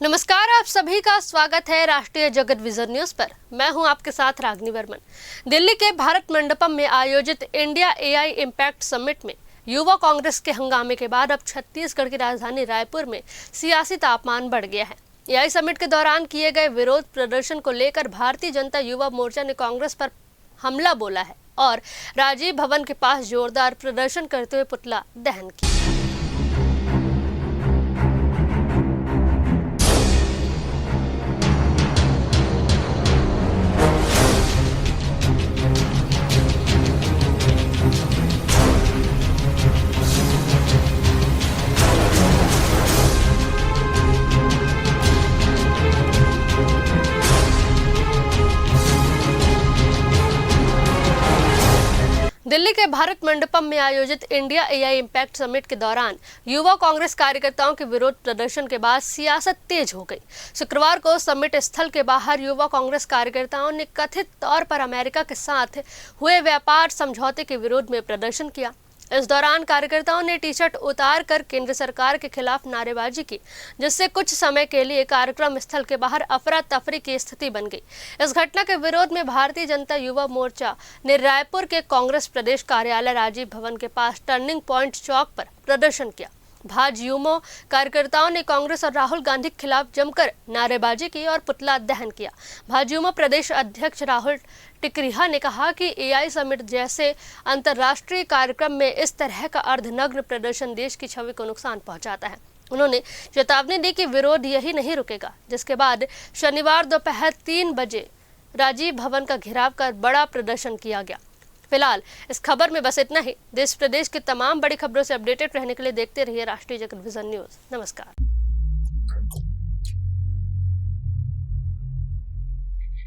नमस्कार, आप सभी का स्वागत है राष्ट्रीय जगत विजन न्यूज पर। मैं हूं आपके साथ रागनी वर्मन। दिल्ली के भारत मंडपम में आयोजित इंडिया एआई इम्पैक्ट समिट में युवा कांग्रेस के हंगामे के बाद अब छत्तीसगढ़ की राजधानी रायपुर में सियासी तापमान बढ़ गया है। एआई समिट के दौरान किए गए विरोध प्रदर्शन को लेकर भारतीय जनता युवा मोर्चा ने कांग्रेस पर हमला बोला है और राजीव भवन के पास जोरदार प्रदर्शन करते हुए पुतला दहन किया। दिल्ली के भारत मंडपम में आयोजित इंडिया एआई इम्पैक्ट समिट के दौरान युवा कांग्रेस कार्यकर्ताओं के विरोध प्रदर्शन के बाद सियासत तेज हो गई। शुक्रवार को समिट स्थल के बाहर युवा कांग्रेस कार्यकर्ताओं ने कथित तौर पर अमेरिका के साथ हुए व्यापार समझौते के विरोध में प्रदर्शन किया। इस दौरान कार्यकर्ताओं ने टी शर्ट उतार कर केंद्र सरकार के खिलाफ नारेबाजी की, जिससे कुछ समय के लिए कार्यक्रम स्थल के बाहर अफरा तफरी की स्थिति बन गई। इस घटना के विरोध में भारतीय जनता युवा मोर्चा ने रायपुर के कांग्रेस प्रदेश कार्यालय राजीव भवन के पास टर्निंग पॉइंट चौक पर प्रदर्शन किया। भाजयुमो कार्यकर्ताओं ने कांग्रेस और राहुल गांधी के खिलाफ जमकर नारेबाजी की और पुतला दहन किया। भाजयुमो प्रदेश अध्यक्ष राहुल टिकरिहा ने कहा कि एआई समिट जैसे अंतर्राष्ट्रीय कार्यक्रम में इस तरह का अर्धनग्न प्रदर्शन देश की छवि को नुकसान पहुंचाता है। उन्होंने चेतावनी दी कि विरोध यही नहीं रुकेगा, जिसके बाद शनिवार दोपहर 3 बजे राजीव भवन का घेराव कर बड़ा प्रदर्शन किया गया। फिलहाल इस खबर में बस इतना ही। देश प्रदेश की तमाम बड़ी खबरों से अपडेटेड रहने के लिए देखते रहिए राष्ट्रीय जगत विजन न्यूज। नमस्कार।